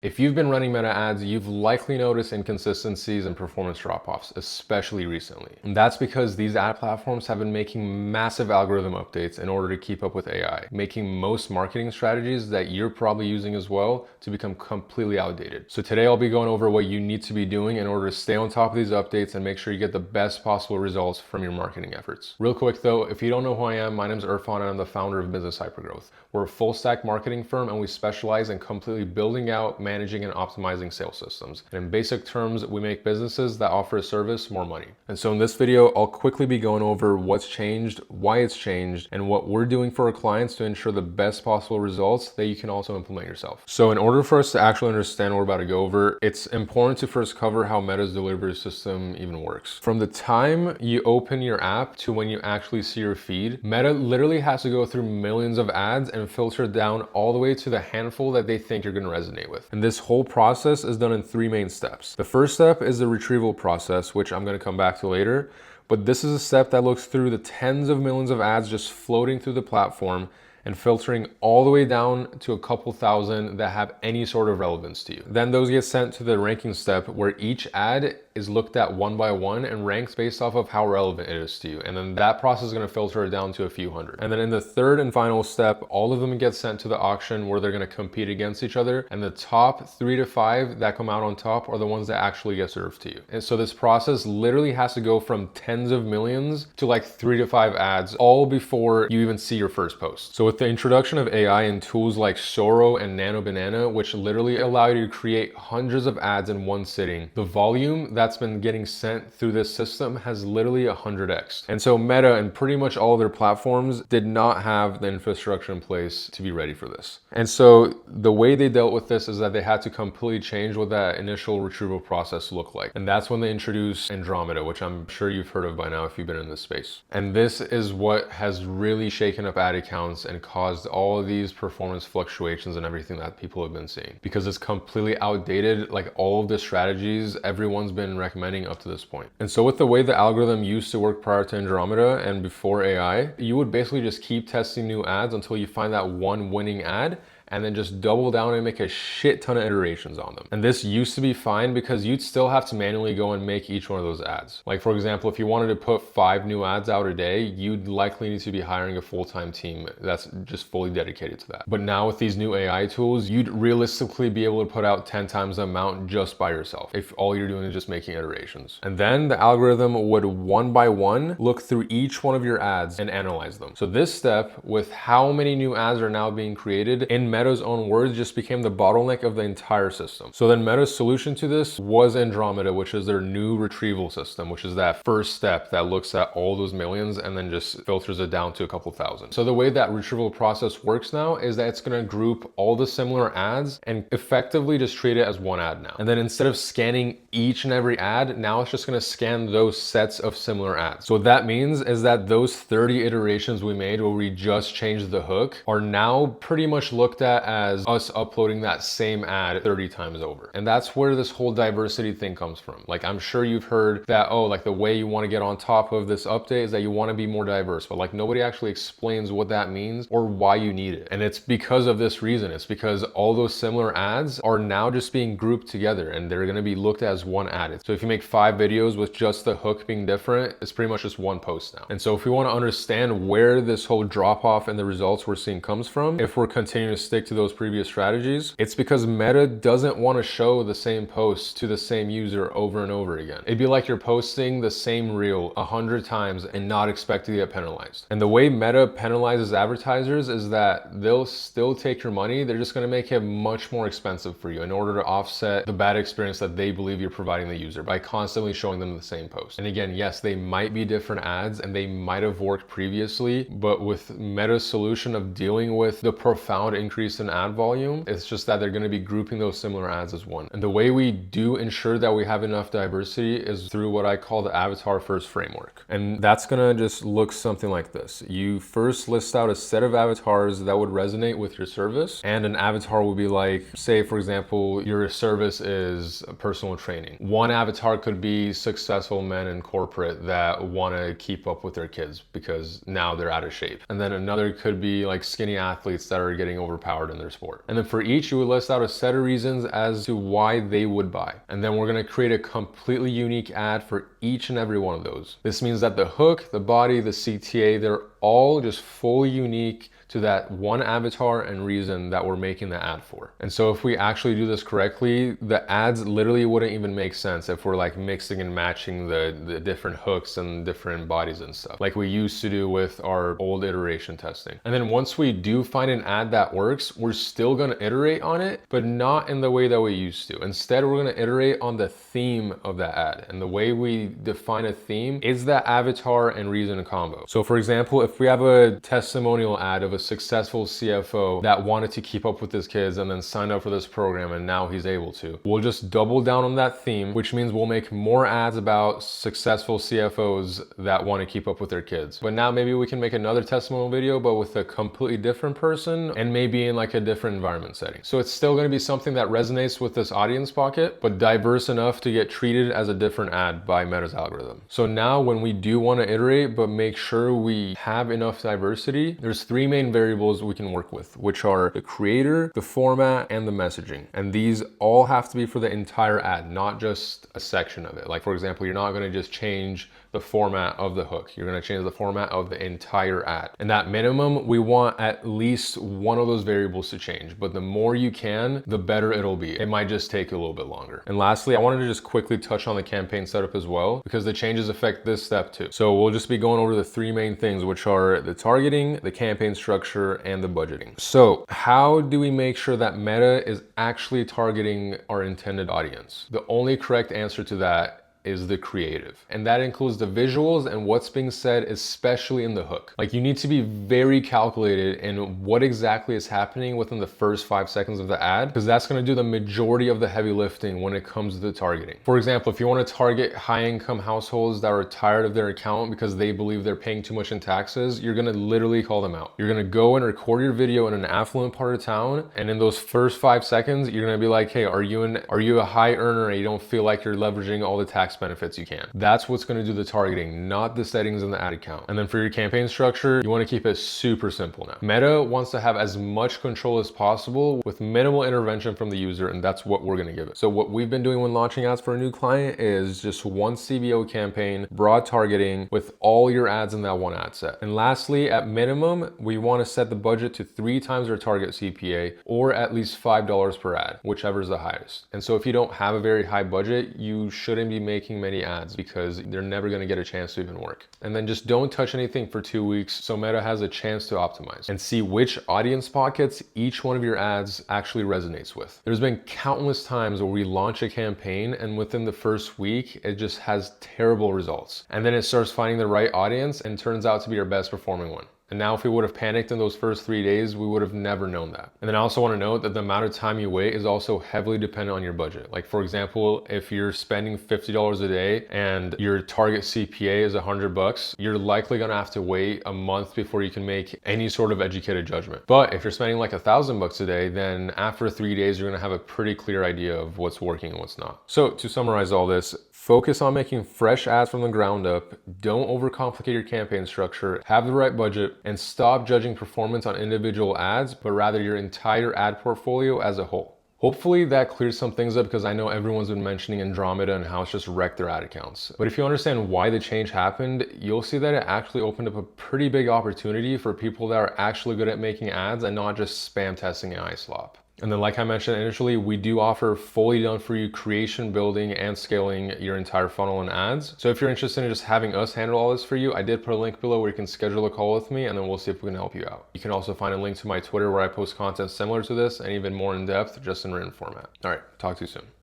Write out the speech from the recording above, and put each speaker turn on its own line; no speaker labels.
If you've been running meta ads, you've likely noticed inconsistencies and performance drop-offs, especially recently. And that's because these ad platforms have been making massive algorithm updates in order to keep up with AI, making most marketing strategies that you're probably using as well to become completely outdated. So today I'll be going over what you need to be doing in order to stay on top of these updates and make sure you get the best possible results from your marketing efforts. Real quick though, if you don't know who I am, my name is Irfan and I'm the founder of Business Hypergrowth. We're a full stack marketing firm and we specialize in completely building out, managing and optimizing sales systems. And in basic terms, we make businesses that offer a service more money. And so in this video, I'll quickly be going over what's changed, why it's changed, and what we're doing for our clients to ensure the best possible results that you can also implement yourself. So in order for us to actually understand what we're about to go over, it's important to first cover how Meta's delivery system even works. From the time you open your app to when you actually see your feed, Meta literally has to go through millions of ads and filter down all the way to the handful that they think you're going to resonate with. And this whole process is done in three main steps. The first step is the retrieval process, which I'm going to come back to later. But this is a step that looks through the tens of millions of ads just floating through the platform and filtering all the way down to a couple thousand that have any sort of relevance to you. Then those get sent to the ranking step where each ad is looked at one by one and ranked based off of how relevant it is to you. And then that process is going to filter it down to a few hundred. And then in the third and final step, all of them get sent to the auction where they're going to compete against each other. And the top 3 to 5 that come out on top are the ones that actually get served to you. And so this process literally has to go from tens of millions to like 3 to 5 ads all before you even see your first post. So with the introduction of AI and tools like Soro and Nano Banana, which literally allow you to create hundreds of ads in one sitting, the volume that's been getting sent through this system has literally 100x. And so Meta and pretty much all of their platforms did not have the infrastructure in place to be ready for this. And so the way they dealt with this is that they had to completely change what that initial retrieval process looked like. And that's when they introduced Andromeda, which I'm sure you've heard of by now if you've been in this space. And this is what has really shaken up ad accounts and caused all of these performance fluctuations and everything that people have been seeing, because it's completely outdated, like all of the strategies everyone's been recommending up to this point. And so with the way the algorithm used to work prior to Andromeda and before AI, you would basically just keep testing new ads until you find that one winning ad, and then just double down and make a shit ton of iterations on them. And this used to be fine because you'd still have to manually go and make each one of those ads. Like for example, if you wanted to put 5 new ads out a day, you'd likely need to be hiring a full-time team that's just fully dedicated to that. But now with these new AI tools, you'd realistically be able to put out 10 times the amount just by yourself if all you're doing is just making iterations. And then the algorithm would one by one look through each one of your ads and analyze them. So this step, with how many new ads are now being created, in Meta's own words, just became the bottleneck of the entire system. So then Meta's solution to this was Andromeda, which is their new retrieval system, which is that first step that looks at all those millions and then just filters it down to a couple thousand. So the way that retrieval process works now is that it's going to group all the similar ads and effectively just treat it as one ad now. And then instead of scanning each and every ad, now it's just going to scan those sets of similar ads. So what that means is that those 30 iterations we made where we just changed the hook are now pretty much looked at as us uploading that same ad 30 times over. And that's where this whole diversity thing comes from. Like, I'm sure you've heard that, oh, like the way you want to get on top of this update is that you want to be more diverse, but like nobody actually explains what that means or why you need it. And it's because of this reason. It's because all those similar ads are now just being grouped together and they're going to be looked at as one ad. So if you make 5 videos with just the hook being different, it's pretty much just one post now. And so if we want to understand where this whole drop off in the results we're seeing comes from, if we're continuing to stick to those previous strategies, it's because Meta doesn't want to show the same post to the same user over and over again. It'd be like you're posting the same reel 100 times and not expecting to get penalized. And the way Meta penalizes advertisers is that they'll still take your money, they're just going to make it much more expensive for you in order to offset the bad experience that they believe you're providing the user by constantly showing them the same post. And again, yes, they might be different ads and they might have worked previously, but with Meta's solution of dealing with the profound increase in ad volume, it's just that they're going to be grouping those similar ads as one. And the way we do ensure that we have enough diversity is through what I call the avatar first framework. And that's going to just look something like this. You first list out a set of avatars that would resonate with your service, and an avatar will be like, say for example, your service is personal training. One avatar could be successful men in corporate that want to keep up with their kids because now they're out of shape. And then another could be like skinny athletes that are getting overpowered overpowered in their sport. And then for each, you would list out a set of reasons as to why they would buy. And then we're gonna create a completely unique ad for each and every one of those. This means that the hook, the body, the CTA, they're all just fully unique to that one avatar and reason that we're making the ad for. And so if we actually do this correctly, the ads literally wouldn't even make sense if we're like mixing and matching the different hooks and different bodies and stuff, like we used to do with our old iteration testing. And then once we do find an ad that works, we're still gonna iterate on it, but not in the way that we used to. Instead, we're gonna iterate on the theme of that ad. And the way we define a theme is that avatar and reason combo. So for example, if we have a testimonial ad of a successful CFO that wanted to keep up with his kids and then signed up for this program and now he's able to, we'll just double down on that theme, which means we'll make more ads about successful CFOs that want to keep up with their kids. But now maybe we can make another testimonial video, but with a completely different person and maybe in like a different environment setting. So it's still going to be something that resonates with this audience pocket, but diverse enough to get treated as a different ad by Meta's algorithm. So now when we do want to iterate, but make sure we have enough diversity, there's three main variables we can work with, which are the creator, the format, and the messaging. And these all have to be for the entire ad, not just a section of it. Like for example, you're not going to just change the format of the hook. You're going to change the format of the entire ad. And at minimum, we want at least one of those variables to change, but the more you can, the better it'll be. It might just take a little bit longer. And lastly, I wanted to just quickly touch on the campaign setup as well, because the changes affect this step too. So we'll just be going over the three main things, which are the targeting, the campaign structure, and the budgeting. So how do we make sure that Meta is actually targeting our intended audience? The only correct answer to that is the creative. And that includes the visuals and what's being said, especially in the hook. Like you need to be very calculated in what exactly is happening within the first 5 seconds of the ad, because that's going to do the majority of the heavy lifting when it comes to the targeting. For example, if you want to target high-income households that are tired of their account because they believe they're paying too much in taxes, you're going to literally call them out. You're going to go and record your video in an affluent part of town, and in those first 5 seconds, you're going to be like, hey, are you a high earner and you don't feel like you're leveraging all the tax benefits you can? That's what's going to do the targeting, not the settings in the ad account. And then for your campaign structure, you want to keep it super simple now. Meta wants to have as much control as possible with minimal intervention from the user, and that's what we're going to give it. So what we've been doing when launching ads for a new client is just one CBO campaign, broad targeting with all your ads in that one ad set. And lastly, at minimum, we want to set the budget to 3 times our target CPA, or at least $5 per ad, whichever is the highest. And so if you don't have a very high budget, you shouldn't be making many ads because they're never going to get a chance to even work. And then just don't touch anything for 2 weeks so Meta has a chance to optimize and see which audience pockets each one of your ads actually resonates with. There's been countless times where we launch a campaign and within the first week, it just has terrible results. And then it starts finding the right audience and turns out to be our best performing one. And now if we would have panicked in those first 3 days, we would have never known that. And then I also want to note that the amount of time you wait is also heavily dependent on your budget. Like for example, if you're spending $50 a day and your target CPA is $100, you're likely going to have to wait a month before you can make any sort of educated judgment. But if you're spending like $1,000 a day, then after 3 days, you're going to have a pretty clear idea of what's working and what's not. So to summarize all this, focus on making fresh ads from the ground up, don't overcomplicate your campaign structure, have the right budget, and stop judging performance on individual ads, but rather your entire ad portfolio as a whole. Hopefully that clears some things up, because I know everyone's been mentioning Andromeda and how it's just wrecked their ad accounts. But if you understand why the change happened, you'll see that it actually opened up a pretty big opportunity for people that are actually good at making ads and not just spam testing AI slop. And then like I mentioned initially, we do offer fully done for you creation, building, and scaling your entire funnel and ads. So if you're interested in just having us handle all this for you, I did put a link below where you can schedule a call with me, and then we'll see if we can help you out. You can also find a link to my Twitter where I post content similar to this and even more in depth, just in written format. All right, talk to you soon.